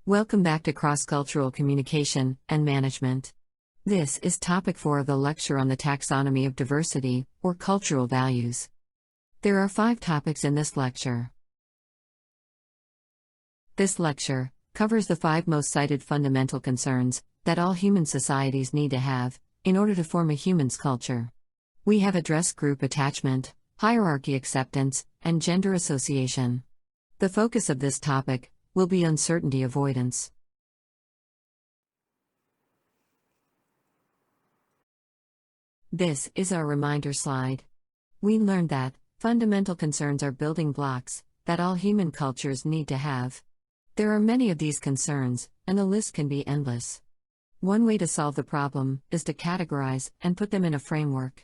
Welcome back to Cross-Cultural Communication and Management. This is topic 4 of the lecture on the taxonomy of diversity, or cultural values. There are 5 topics in this lecture. This lecture covers the 5 most cited fundamental concerns that all human societies need to have in order to form a human's culture. We have addressed group attachment, hierarchy acceptance, and gender association. The focus of this topic will be uncertainty avoidance. This is our reminder slide. We learned that fundamental concerns are building blocks that all human cultures need to have. There are many of these concerns, and the list can be endless. One way to solve the problem is to categorize and put them in a framework.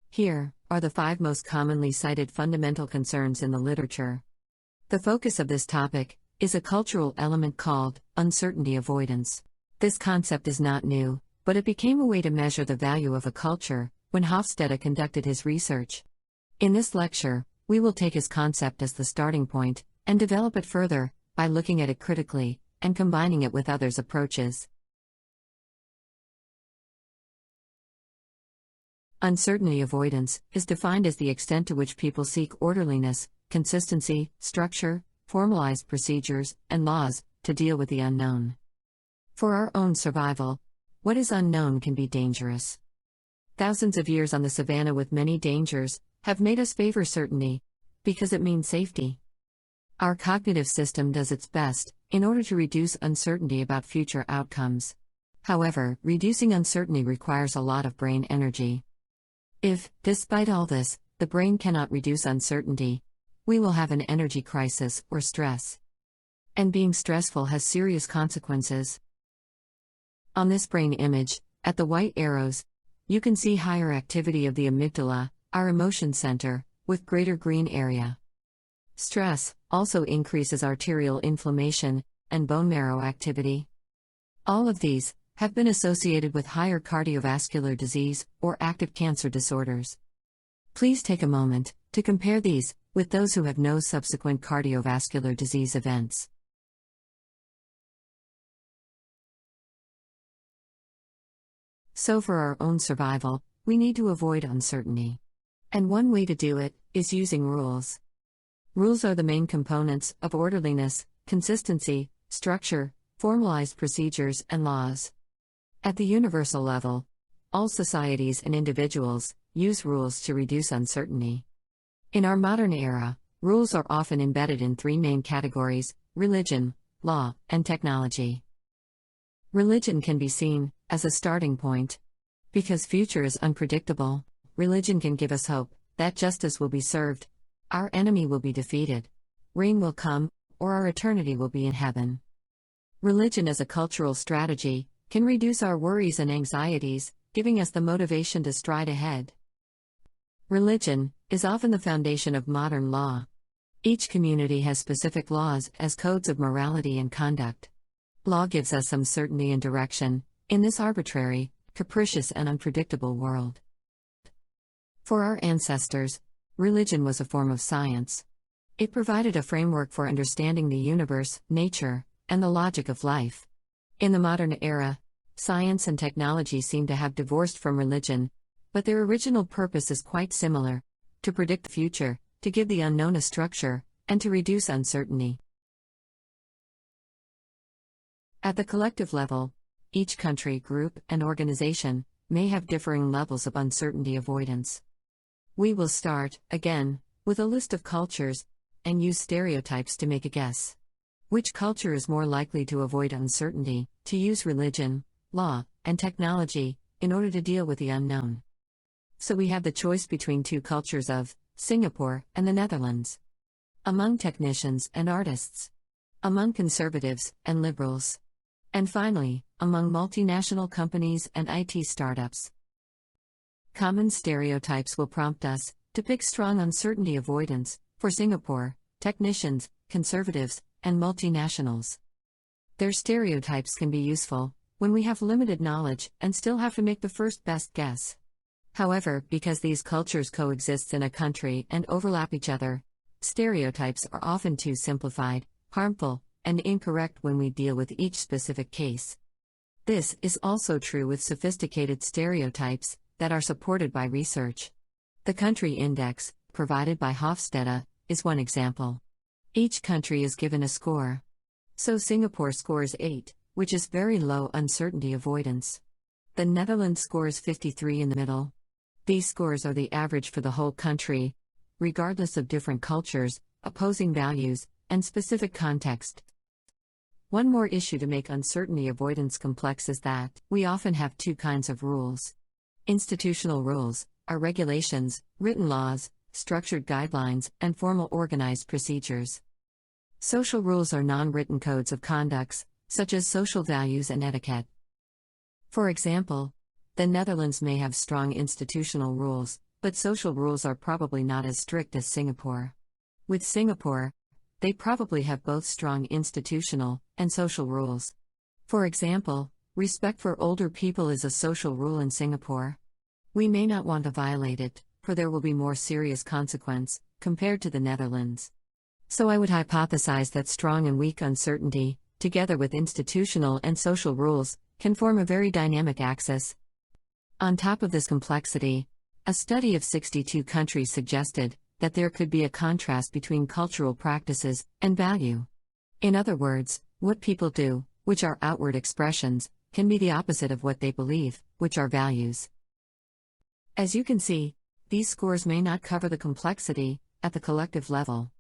Here are the 5 most commonly cited fundamental concerns in the literature. The focus of this topic is a cultural element called uncertainty avoidance. This concept is not new, but it became a way to measure the value of a culture when Hofstede conducted his research. In this lecture, we will take his concept as the starting point and develop it further by looking at it critically and combining it with others' approaches. Uncertainty avoidance is defined as the extent to which people seek orderliness, consistency, structure, formalized procedures, and laws to deal with the unknown. For our own survival, what is unknown can be dangerous. Thousands of years on the savannah with many dangers have made us favor certainty, because it means safety. Our cognitive system does its best in order to reduce uncertainty about future outcomes. However, reducing uncertainty requires a lot of brain energy. If, despite all this, the brain cannot reduce uncertainty, we will have an energy crisis or stress. And being stressful has serious consequences. On this brain image, at the white arrows, you can see higher activity of the amygdala, our emotion center, with greater green area. Stress also increases arterial inflammation and bone marrow activity. All of these have been associated with higher cardiovascular disease or active cancer disorders. Please take a moment to compare these with those who have no subsequent cardiovascular disease events. So for our own survival, we need to avoid uncertainty. And one way to do it is using rules. Rules are the main components of orderliness, consistency, structure, formalized procedures, and laws. At the universal level, all societies and individuals use rules to reduce uncertainty. In our modern era, rules are often embedded in 3 main categories: religion, law, and technology. Religion can be seen as a starting point. Because future is unpredictable, religion can give us hope that justice will be served, our enemy will be defeated, rain will come, or our eternity will be in heaven. Religion as a cultural strategy can reduce our worries and anxieties, giving us the motivation to stride ahead. Religion is often the foundation of modern law. Each community has specific laws as codes of morality and conduct. Law gives us some certainty and direction in this arbitrary, capricious, and unpredictable world. For our ancestors, religion was a form of science. It provided a framework for understanding the universe, nature, and the logic of life. In the modern era, science and technology seem to have divorced from religion, but their original purpose is quite similar: to predict the future, to give the unknown a structure, and to reduce uncertainty. At the collective level, each country, group, and organization may have differing levels of uncertainty avoidance. We will start, again, with a list of cultures, and use stereotypes to make a guess. Which culture is more likely to avoid uncertainty, to use religion, law, and technology in order to deal with the unknown? So we have the choice between 2 cultures of Singapore and the Netherlands. Among technicians and artists. Among conservatives and liberals. And finally, among multinational companies and IT startups. Common stereotypes will prompt us to pick strong uncertainty avoidance for Singapore, technicians, conservatives, and multinationals. Their stereotypes can be useful when we have limited knowledge and still have to make the first best guess. However, because these cultures coexist in a country and overlap each other, stereotypes are often too simplified, harmful, and incorrect when we deal with each specific case. This is also true with sophisticated stereotypes that are supported by research. The Country Index, provided by Hofstede, is one example. Each country is given a score. So Singapore scores 8, which is very low uncertainty avoidance. The Netherlands scores 53 in the middle. These scores are the average for the whole country, regardless of different cultures, opposing values, and specific context. One more issue to make uncertainty avoidance complex is that we often have two kinds of rules. Institutional rules are regulations, written laws, structured guidelines, and formal organized procedures. Social rules are non-written codes of conducts, such as social values and etiquette. For example, the Netherlands may have strong institutional rules, but social rules are probably not as strict as Singapore. With Singapore, they probably have both strong institutional and social rules. For example, respect for older people is a social rule in Singapore. We may not want to violate it, for there will be more serious consequence, compared to the Netherlands. So I would hypothesize that strong and weak uncertainty, together with institutional and social rules, can form a very dynamic axis. On top of this complexity, a study of 62 countries suggested that there could be a contrast between cultural practices and value. In other words, what people do, which are outward expressions, can be the opposite of what they believe, which are values. As you can see, these scores may not cover the complexity at the collective level.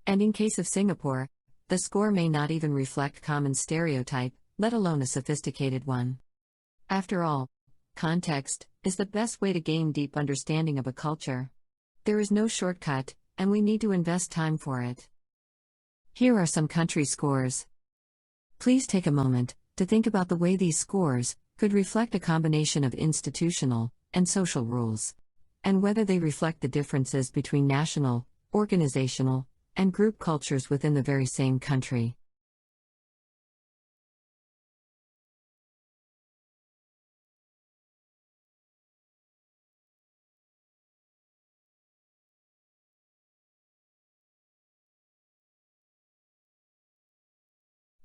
And in case of Singapore, the score may not even reflect common stereotype, let alone a sophisticated one. After all, context is the best way to gain deep understanding of a culture. There is no shortcut, and we need to invest time for it. Here are some country scores. Please take a moment to think about the way these scores could reflect a combination of institutional and social rules, and whether they reflect the differences between national, organizational, and group cultures within the very same country.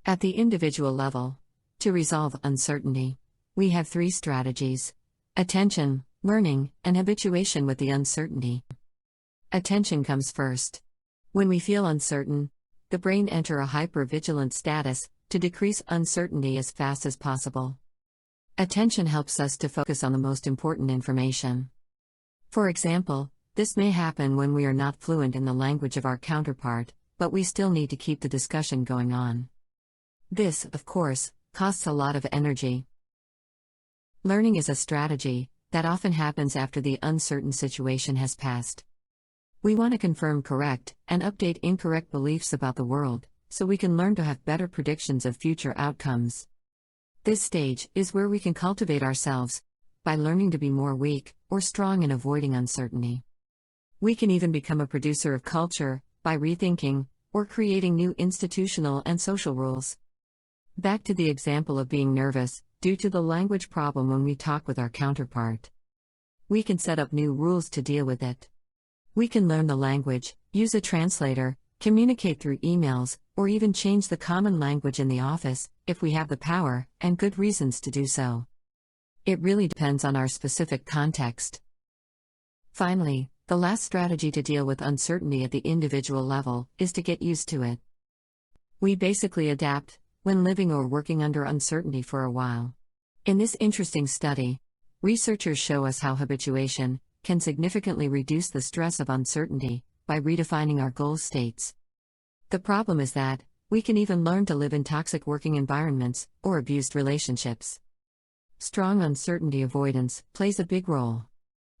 At the individual level, to resolve uncertainty, we have 3 strategies: attention, learning, and habituation with the uncertainty. Attention comes first. When we feel uncertain, the brain enters a hypervigilant status to decrease uncertainty as fast as possible. Attention helps us to focus on the most important information. For example, this may happen when we are not fluent in the language of our counterpart, but we still need to keep the discussion going on. This, of course, costs a lot of energy. Learning is a strategy that often happens after the uncertain situation has passed. We want to confirm correct and update incorrect beliefs about the world, so we can learn to have better predictions of future outcomes. This stage is where we can cultivate ourselves by learning to be more weak or strong in avoiding uncertainty. We can even become a producer of culture by rethinking or creating new institutional and social rules. Back to the example of being nervous due to the language problem when we talk with our counterpart. We can set up new rules to deal with it. We can learn the language, use a translator, communicate through emails, or even change the common language in the office, if we have the power and good reasons to do so. It really depends on our specific context. Finally, the last strategy to deal with uncertainty at the individual level is to get used to it. We basically adapt when living or working under uncertainty for a while. In this interesting study, researchers show us how habituation can significantly reduce the stress of uncertainty by redefining our goal states. The problem is that we can even learn to live in toxic working environments or abused relationships. Strong uncertainty avoidance plays a big role.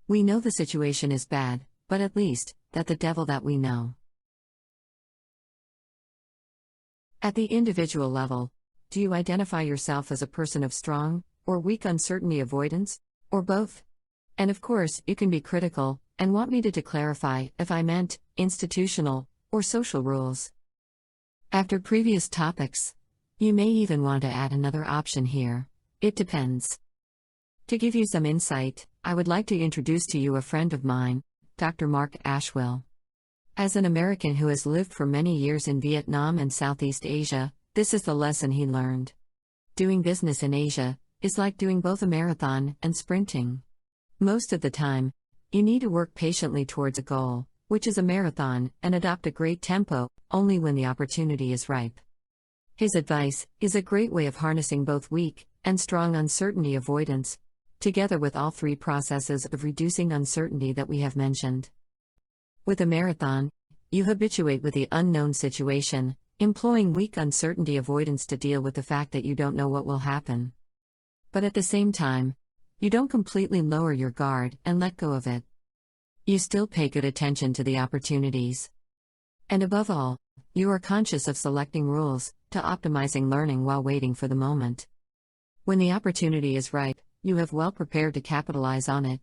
We know the situation is bad, but at least, that's the devil that we know. At the individual level, do you identify yourself as a person of strong or weak uncertainty avoidance, or both? And of course, you can be critical and want me to clarify if I meant institutional or social rules. After previous topics, you may even want to add another option here. It depends. To give you some insight, I would like to introduce to you a friend of mine, Dr. Mark Ashwell. As an American who has lived for many years in Vietnam and Southeast Asia, This is the lesson he learned. Doing business in Asia is like doing both a marathon and sprinting. Most of the time, you need to work patiently towards a goal, which is a marathon, and adopt a great tempo, only when the opportunity is ripe. His advice is a great way of harnessing both weak and strong uncertainty avoidance, together with all three processes of reducing uncertainty that we have mentioned. With a marathon, you habituate with the unknown situation, employing weak uncertainty avoidance to deal with the fact that you don't know what will happen. But at the same time, you don't completely lower your guard and let go of it. You still pay good attention to the opportunities. And above all, you are conscious of selecting rules, to optimizing learning while waiting for the moment. When the opportunity is ripe, you have well prepared to capitalize on it.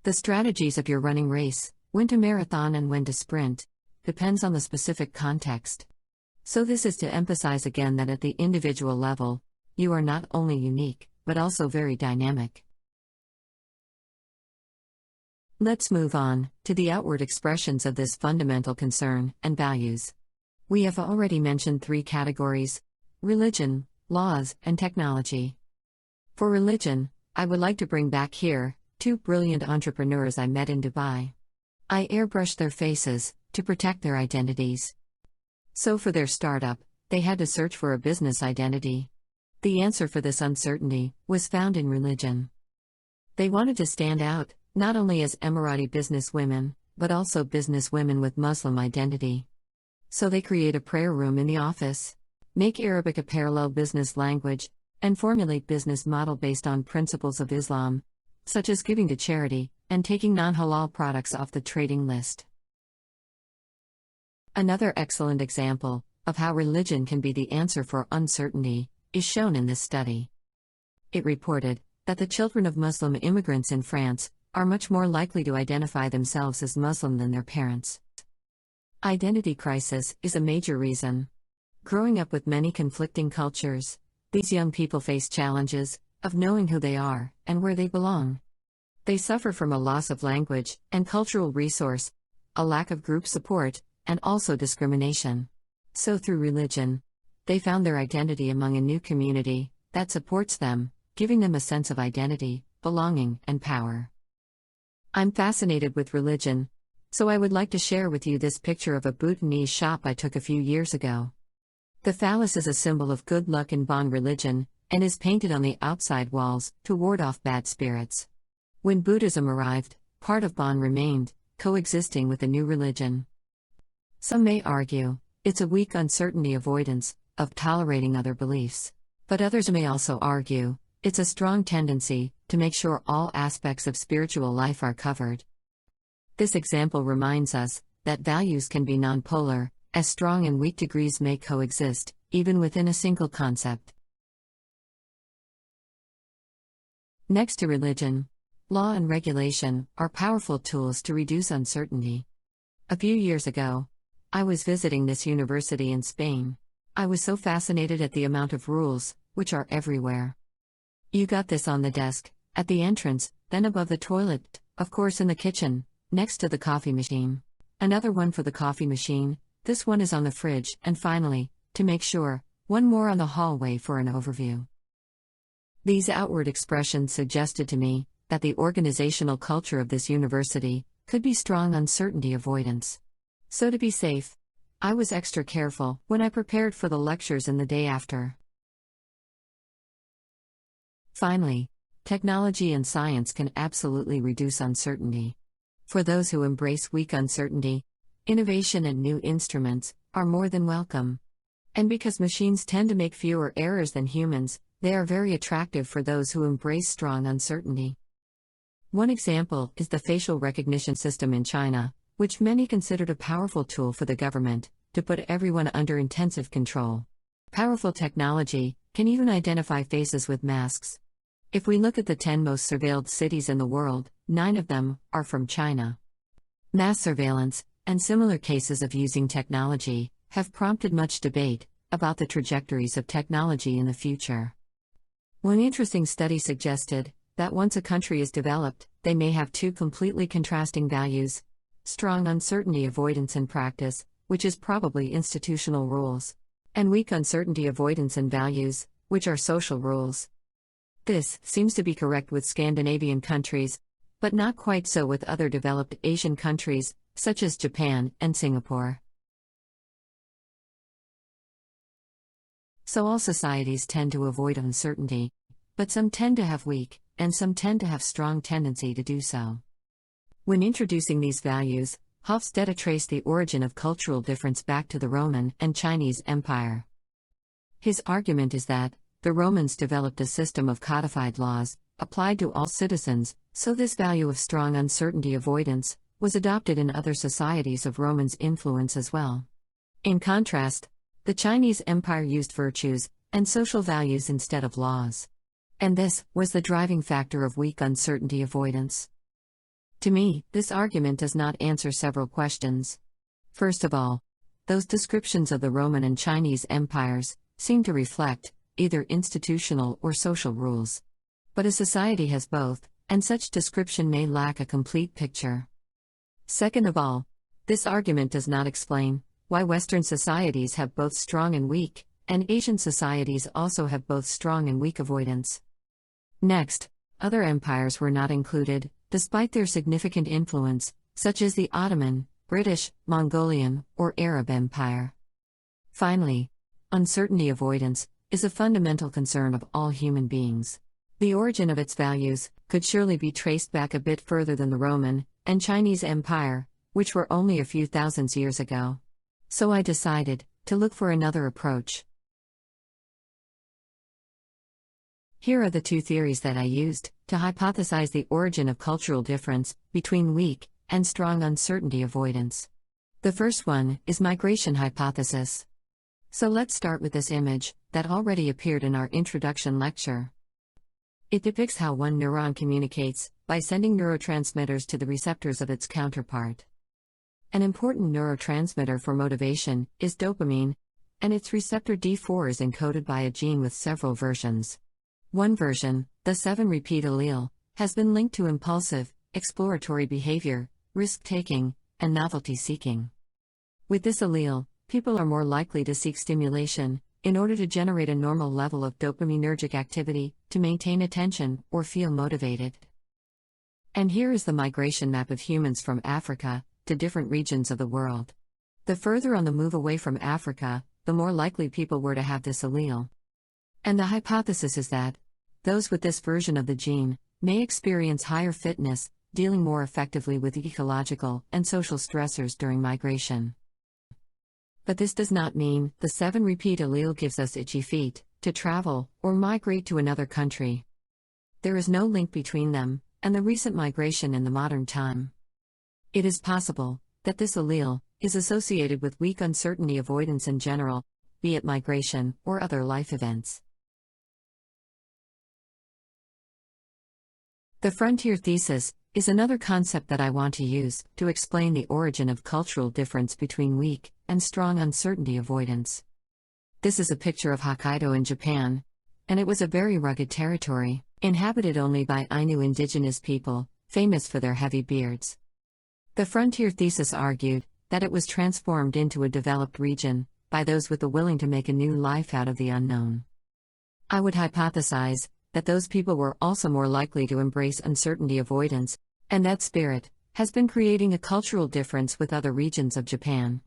The strategies of your running race, when to marathon and when to sprint, depends on the specific context. So this is to emphasize again that at the individual level, you are not only unique, but also very dynamic. Let's move on to the outward expressions of this fundamental concern and values. We have already mentioned three categories: religion, laws, and technology. For religion, I would like to bring back here two brilliant entrepreneurs I met in Dubai. I airbrushed their faces to protect their identities. So for their startup, they had to search for a business identity. The answer for this uncertainty was found in religion. They wanted to stand out, not only as Emirati businesswomen, but also businesswomen with Muslim identity. So they create a prayer room in the office, make Arabic a parallel business language, and formulate business model based on principles of Islam, such as giving to charity, and taking non-halal products off the trading list. Another excellent example of how religion can be the answer for uncertainty is shown in this study. It reported that the children of Muslim immigrants in France are much more likely to identify themselves as Muslim than their parents. Identity crisis is a major reason. Growing up with many conflicting cultures, these young people face challenges of knowing who they are and where they belong. They suffer from a loss of language and cultural resource, a lack of group support, and also discrimination. So through religion, they found their identity among a new community that supports them, giving them a sense of identity, belonging, and power. I'm fascinated with religion, so I would like to share with you this picture of a Bhutanese shop I took a few years ago. The phallus is a symbol of good luck in Bon religion, and is painted on the outside walls to ward off bad spirits. When Buddhism arrived, part of Bon remained, coexisting with the new religion. Some may argue, it's a weak uncertainty avoidance of tolerating other beliefs. But others may also argue, it's a strong tendency to make sure all aspects of spiritual life are covered. This example reminds us that values can be nonpolar, as strong and weak degrees may coexist, even within a single concept. Next to religion, law and regulation are powerful tools to reduce uncertainty. A few years ago, I was visiting this university in Spain. I was so fascinated at the amount of rules, which are everywhere. You got this on the desk, at the entrance, then above the toilet, of course in the kitchen, next to the coffee machine. Another one for the coffee machine, this one is on the fridge, and finally, to make sure, one more on the hallway for an overview. These outward expressions suggested to me that the organizational culture of this university could be strong uncertainty avoidance. So to be safe, I was extra careful when I prepared for the lectures in the day after. Finally, technology and science can absolutely reduce uncertainty. For those who embrace weak uncertainty, innovation and new instruments are more than welcome. And because machines tend to make fewer errors than humans, they are very attractive for those who embrace strong uncertainty. One example is the facial recognition system in China, which many considered a powerful tool for the government to put everyone under intensive control. Powerful technology can even identify faces with masks. If we look at the 10 most surveilled cities in the world, 9 of them are from China. Mass surveillance, and similar cases of using technology, have prompted much debate about the trajectories of technology in the future. One interesting study suggested that once a country is developed, they may have two completely contrasting values: strong uncertainty avoidance in practice, which is probably institutional rules, and weak uncertainty avoidance and values, which are social rules. This seems to be correct with Scandinavian countries, but not quite so with other developed Asian countries, such as Japan and Singapore. So all societies tend to avoid uncertainty, but some tend to have weak, and some tend to have strong tendency to do so. When introducing these values, Hofstede traced the origin of cultural difference back to the Roman and Chinese Empire. His argument is that the Romans developed a system of codified laws, applied to all citizens, so this value of strong uncertainty avoidance was adopted in other societies of Romans' influence as well. In contrast, the Chinese Empire used virtues and social values instead of laws. And this was the driving factor of weak uncertainty avoidance. To me, this argument does not answer several questions. First of all, those descriptions of the Roman and Chinese empires seem to reflect either institutional or social rules. But a society has both, and such description may lack a complete picture. Second of all, this argument does not explain why Western societies have both strong and weak, and Asian societies also have both strong and weak avoidance. Next, other empires were not included, despite their significant influence, such as the Ottoman, British, Mongolian, or Arab Empire. Finally, uncertainty avoidance is a fundamental concern of all human beings. The origin of its values could surely be traced back a bit further than the Roman and Chinese Empire, which were only a few thousand years ago. So I decided to look for another approach. Here are the two theories that I used to hypothesize the origin of cultural difference between weak and strong uncertainty avoidance. The first one is migration hypothesis. So let's start with this image that already appeared in our introduction lecture. It depicts how one neuron communicates by sending neurotransmitters to the receptors of its counterpart. An important neurotransmitter for motivation is dopamine, and its receptor D4 is encoded by a gene with several versions. One version, the 7-repeat allele, has been linked to impulsive, exploratory behavior, risk-taking, and novelty-seeking. With this allele, people are more likely to seek stimulation in order to generate a normal level of dopaminergic activity, to maintain attention, or feel motivated. And here is the migration map of humans from Africa to different regions of the world. The further on the move away from Africa, the more likely people were to have this allele. And the hypothesis is that those with this version of the gene may experience higher fitness, dealing more effectively with ecological and social stressors during migration. But this does not mean the 7-repeat allele gives us itchy feet to travel or migrate to another country. There is no link between them and the recent migration in the modern time. It is possible that this allele is associated with weak uncertainty avoidance in general, be it migration or other life events. The frontier thesis is another concept that I want to use to explain the origin of cultural difference between weak and strong uncertainty avoidance. This is a picture of Hokkaido in Japan, and it was a very rugged territory, inhabited only by Ainu indigenous people, famous for their heavy beards. The frontier thesis argued that it was transformed into a developed region by those with the willing to make a new life out of the unknown. I would hypothesize that those people were also more likely to embrace uncertainty avoidance, and that spirit has been creating a cultural difference with other regions of Japan.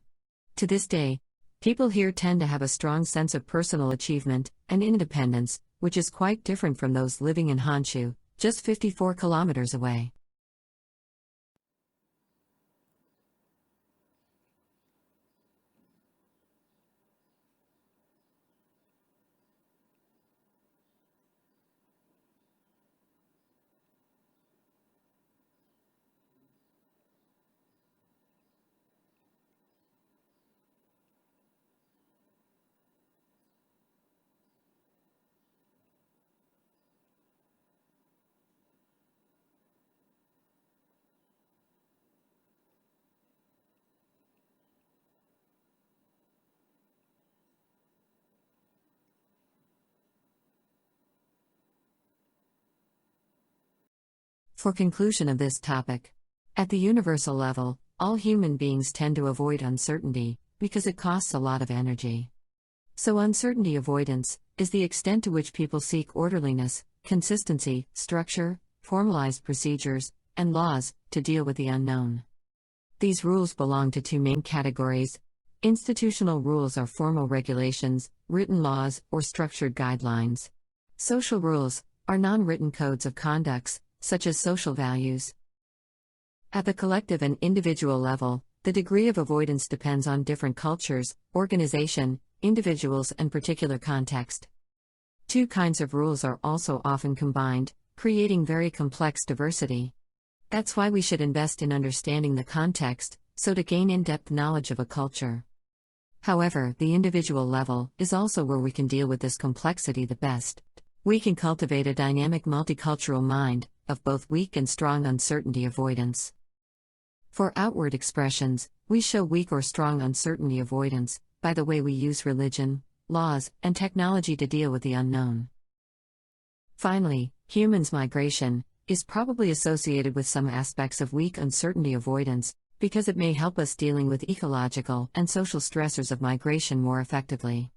To this day, people here tend to have a strong sense of personal achievement and independence, which is quite different from those living in Honshu, just 54 kilometers away. For conclusion of this topic, at the universal level, all human beings tend to avoid uncertainty because it costs a lot of energy. So uncertainty avoidance is the extent to which people seek orderliness, consistency, structure, formalized procedures, and laws to deal with the unknown. These rules belong to two main categories. Institutional rules are formal regulations, written laws, or structured guidelines. Social rules are non-written codes of conducts, such as social values. At the collective and individual level, the degree of avoidance depends on different cultures, organization, individuals, and particular context. Two kinds of rules are also often combined, creating very complex diversity. That's why we should invest in understanding the context, so to gain in-depth knowledge of a culture. However, the individual level is also where we can deal with this complexity the best. We can cultivate a dynamic multicultural mind, of both weak and strong uncertainty avoidance. For outward expressions, we show weak or strong uncertainty avoidance by the way we use religion, laws, and technology to deal with the unknown. Finally, humans' migration is probably associated with some aspects of weak uncertainty avoidance, because it may help us dealing with ecological and social stressors of migration more effectively.